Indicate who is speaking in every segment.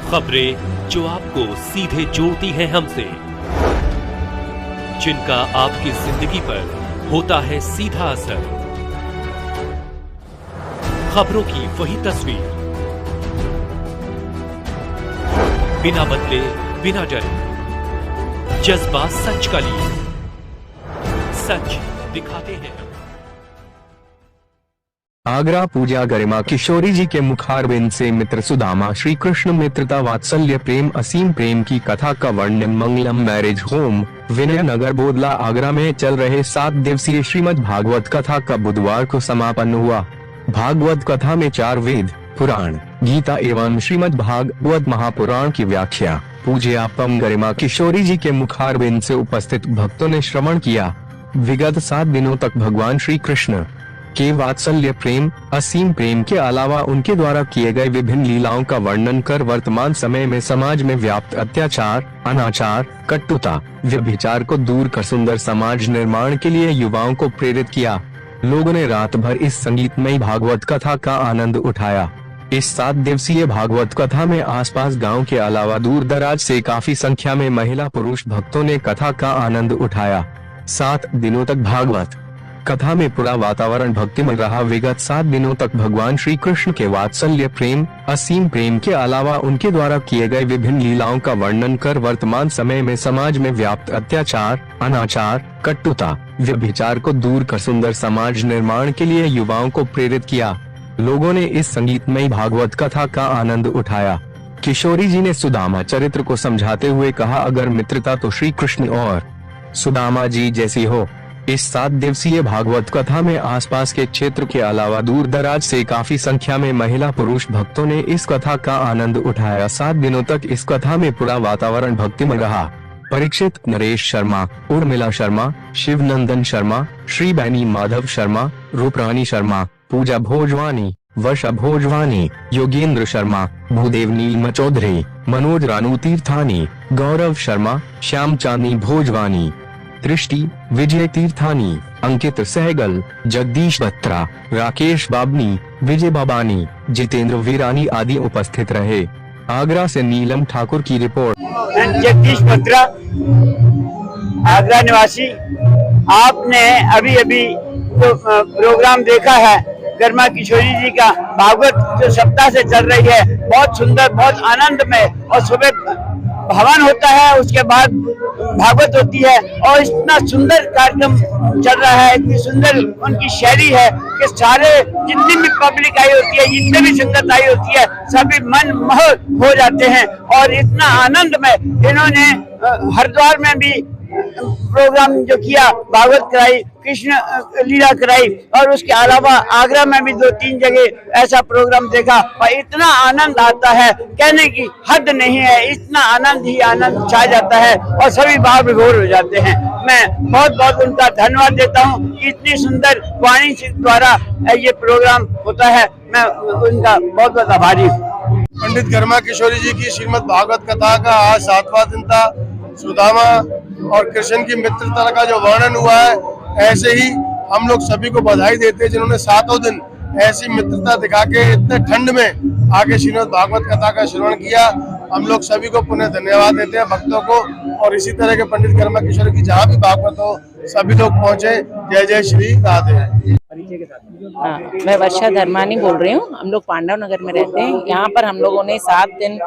Speaker 1: खबरें जो आपको सीधे जोड़ती हैं हमसे, जिनका आपकी जिंदगी पर होता है सीधा असर। खबरों की वही तस्वीर, बिना बदले बिना डरे, जज्बा सच का लिए, सच दिखाते हैं।
Speaker 2: आगरा पूजा गरिमा किशोरी जी के मुखारबिंद से मित्र सुदामा श्री कृष्ण मित्रता वात्सल्य प्रेम असीम प्रेम की कथा का वर्णन मंगलम मैरिज होम विनय नगर बोदला आगरा में चल रहे 7 दिवसीय श्रीमद् भागवत कथा का बुधवार को समापन हुआ। भागवत कथा में 4 वेद, पुराण, गीता एवं श्रीमद् भागवत महापुराण की व्याख्या पूज्यापम गरिमा किशोरी जी के मुखारबिंद से उपस्थित भक्तों ने श्रवण किया। विगत 7 दिनों तक भगवान श्री कृष्ण के वात्सल्य प्रेम असीम प्रेम के अलावा उनके द्वारा किए गए विभिन्न लीलाओं का वर्णन कर वर्तमान समय में समाज में व्याप्त अत्याचार, अनाचार, कटुता, व्यभिचार को दूर कर सुंदर समाज निर्माण के लिए युवाओं को प्रेरित किया। लोगों ने रात भर इस संगीतमयी भागवत कथा का आनंद उठाया। इस 7 दिवसीय भागवत कथा में आसपास गांव के अलावा दूर दराज से काफी संख्या में महिला पुरुष भक्तों ने कथा का आनंद उठाया। 7 दिनों तक भागवत कथा में पूरा वातावरण भक्तिमय रहा। विगत 7 दिनों तक भगवान श्री कृष्ण के वात्सल्य प्रेम असीम प्रेम के अलावा उनके द्वारा किए गए विभिन्न लीलाओं का वर्णन कर वर्तमान समय में समाज में व्याप्त अत्याचार, अनाचार, कटुता, व्यभिचार को दूर कर सुंदर समाज निर्माण के लिए युवाओं को प्रेरित किया। लोगों ने इस संगीतमयी भागवत कथा का आनंद उठाया। किशोरी जी ने सुदामा चरित्र को समझाते हुए कहा, अगर मित्रता तो श्री कृष्ण और सुदामा जी जैसी हो। इस 7 दिवसीय भागवत कथा में आसपास के क्षेत्र के अलावा दूर दराज से काफी संख्या में महिला पुरुष भक्तों ने इस कथा का आनंद उठाया। 7 दिनों तक इस कथा में पूरा वातावरण भक्तिमय रहा। परीक्षित नरेश शर्मा, उर्मिला शर्मा, शिवनंदन शर्मा, श्री बैनी माधव शर्मा, रूपरानी शर्मा, पूजा भोजवानी, वर्षा भोजवानी, योगेंद्र शर्मा, भूदेव नीलम चौधरी, मनोज रानू तीर्थानी, गौरव शर्मा, श्याम चांदनी भोजवानी, दृष्टि, विजय तीर्थानी, अंकित सहगल, जगदीश बत्रा, राकेश बाबनी, विजय बाबानी, जितेंद्र वीरानी आदि उपस्थित रहे। आगरा से नीलम ठाकुर की रिपोर्ट।
Speaker 3: जगदीश बत्रा, आगरा निवासी। आपने अभी तो प्रोग्राम देखा है गरिमा किशोरी जी का। भागवत जो सप्ताह से चल रही है, बहुत सुंदर, बहुत आनंद में, और सुबह भवन होता है, उसके बाद भागवत होती है, और इतना सुंदर कार्यक्रम चल रहा है, इतनी सुंदर उनकी शैली है कि सारे जितनी भी पब्लिक आई होती है, जितनी भी संगत आई होती है, सभी मन मोह हो जाते हैं। और इतना आनंद में इन्होंने हरिद्वार में भी प्रोग्राम जो किया, भागवत कराई, कृष्ण लीला कराई, और उसके अलावा आगरा में भी 2-3 जगह ऐसा प्रोग्राम देखा, और इतना आनंद आता है, कहने की हद नहीं है। इतना आनंद ही आनंद छा जाता है और सभी भाव विभोर हो जाते हैं। मैं बहुत बहुत उनका धन्यवाद देता हूँ कि इतनी सुंदर वाणी द्वारा ये प्रोग्राम होता है। मैं उनका बहुत बहुत आभारी हूँ।
Speaker 4: पंडित गरिमा किशोरी जी की श्रीमद् भागवत कथा का आज 7वां दिन था। सुदामा और कृष्ण की मित्रता का जो वर्णन हुआ है, ऐसे ही हम लोग सभी को बधाई देते हैं जिन्होंने 7 दिन ऐसी मित्रता दिखा के इतने ठंड में आगे श्रीमद् भागवत कथा का श्रवण किया। हम लोग सभी को पुनः धन्यवाद देते हैं भक्तों को, और इसी तरह के पंडित गरिमा किशोरी की जहाँ भी भागवत हो सभी लोग पहुँचे। जय जय श्री राधे।
Speaker 5: हाँ, मैं वर्षा धर्मानी बोल रही हूँ। हम लोग पांडव नगर में रहते हैं। यहाँ पर हम लोगों ने 7 दिन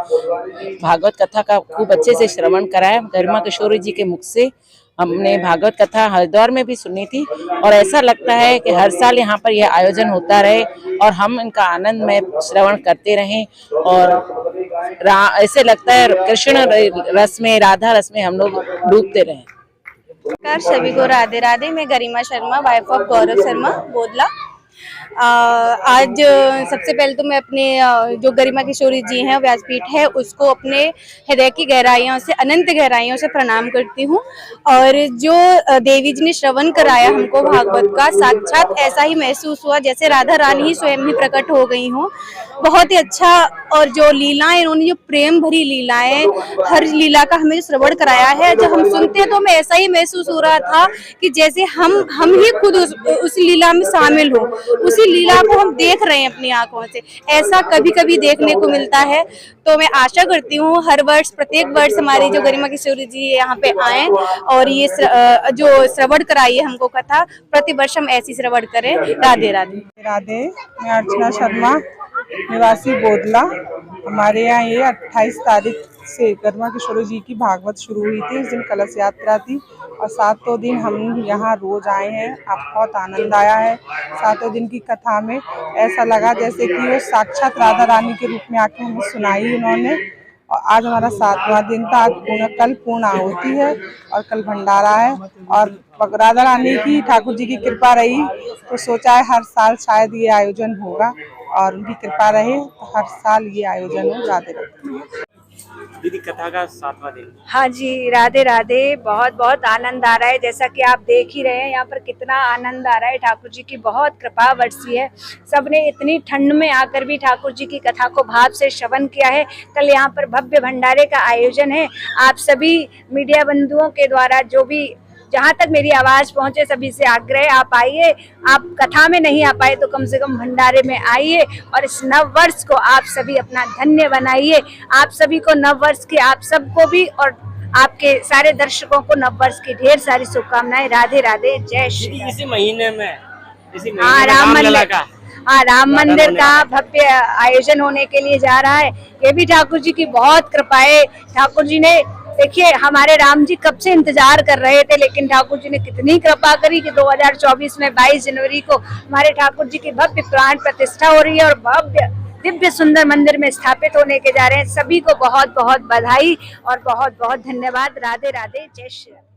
Speaker 5: भागवत कथा का खूब अच्छे से श्रवण कराया। गरिमा किशोरी जी के मुख से हमने भागवत कथा हरिद्वार में भी सुनी थी, और ऐसा लगता है कि हर साल यहाँ पर यह आयोजन होता रहे और हम इनका आनंद में श्रवण करते रहें। और ऐसे लगता है कृष्ण रस में, राधा रस में हम लोग डूबते रहें।
Speaker 6: नमस्कार सभी को, राधे राधे। मैं गरिमा शर्मा, वाइफ ऑफ गौरव शर्मा, बोदला। आज सबसे पहले तो मैं अपने जो गरिमा किशोरी जी हैं, व्यासपीठ है, उसको अपने हृदय की गहराइयों से, अनंत गहराइयों से प्रणाम करती हूँ। और जो देवी जी ने श्रवण कराया हमको भागवत का, साक्षात ऐसा ही महसूस हुआ जैसे राधा रानी ही स्वयं ही प्रकट हो गई हों। बहुत ही अच्छा। और जो लीलाएं इन्होंने, जो प्रेम भरी लीलाएं, हर लीला का हमें श्रवण कराया है, जब हम सुनते हैं तो हमें ऐसा ही महसूस हो रहा था कि जैसे हम ही खुद उस लीला में शामिल हो, उसी उसी लीला को हम देख रहे हैं अपनी आंखों से। ऐसा कभी कभी देखने को मिलता है। तो मैं आशा करती हूँ हर वर्ष, प्रत्येक वर्ष हमारी जो गरिमा किशोरी जी यहाँ पे आए और ये जो श्रवण कराई है हमको कथा, प्रति वर्ष हम ऐसी श्रवण करें। राधे राधे।
Speaker 7: राधे। मैं अर्चना शर्मा, निवासी बोदला। हमारे यहाँ ये 28 तारीख से गरिमा किशोरी जी की भागवत शुरू हुई थी। उस दिन कलश यात्रा थी और 7 दिन हम यहाँ रोज आए हैं। बहुत आनंद आया है। 7 दिन की कथा में ऐसा लगा जैसे कि वो साक्षात राधा रानी के रूप में आके हमें सुनाई उन्होंने। और आज हमारा 7वां दिन था। आज कल पूर्ण आहुति है और कल भंडारा है। और राधा रानी की, ठाकुर जी की कृपा रही तो सोचा है हर साल शायद ये आयोजन होगा और उनकी कृपा रहे तो हर साल ये आयोजन हो। राधे राधे।
Speaker 8: दीदी, कथा का 7वां दिन।
Speaker 9: हाँ जी, राधे राधे। बहुत बहुत आनंद आ रहा है। जैसा कि आप देख ही रहे हैं यहाँ पर कितना आनंद आ रहा है। ठाकुर जी की बहुत कृपा बरसी है। सबने इतनी ठंड में आकर भी ठाकुर जी की कथा को भाव से श्रवण किया है। कल यहाँ पर भव्य भंडारे का आयोजन है। आप सभी मीडिया बंधुओं के द्वारा जो भी, जहाँ तक मेरी आवाज़ पहुँचे, सभी से आग्रह, आप आइए। आप कथा में नहीं आ पाए तो कम से कम भंडारे में आइए और इस नव वर्ष को आप सभी अपना धन्य बनाइए। आप सभी को नव वर्ष की, आप सबको भी और आपके सारे दर्शकों को नव वर्ष की ढेर सारी शुभकामनाएं। राधे राधे। जय श्री राम।
Speaker 8: इसी महीने में
Speaker 9: राम मंदिर का, राम मंदिर का भव्य आयोजन होने के लिए जा रहा है। ये भी ठाकुर जी की बहुत कृपा है। ठाकुर जी ने, देखिए, हमारे राम जी कब से इंतजार कर रहे थे, लेकिन ठाकुर जी ने कितनी कृपा करी कि 2024 में 22 जनवरी को हमारे ठाकुर जी की भव्य प्राण प्रतिष्ठा हो रही है और भव्य दिव्य सुंदर मंदिर में स्थापित होने के जा रहे हैं। सभी को बहुत बहुत बधाई और बहुत बहुत धन्यवाद। राधे राधे। जय श्री राम।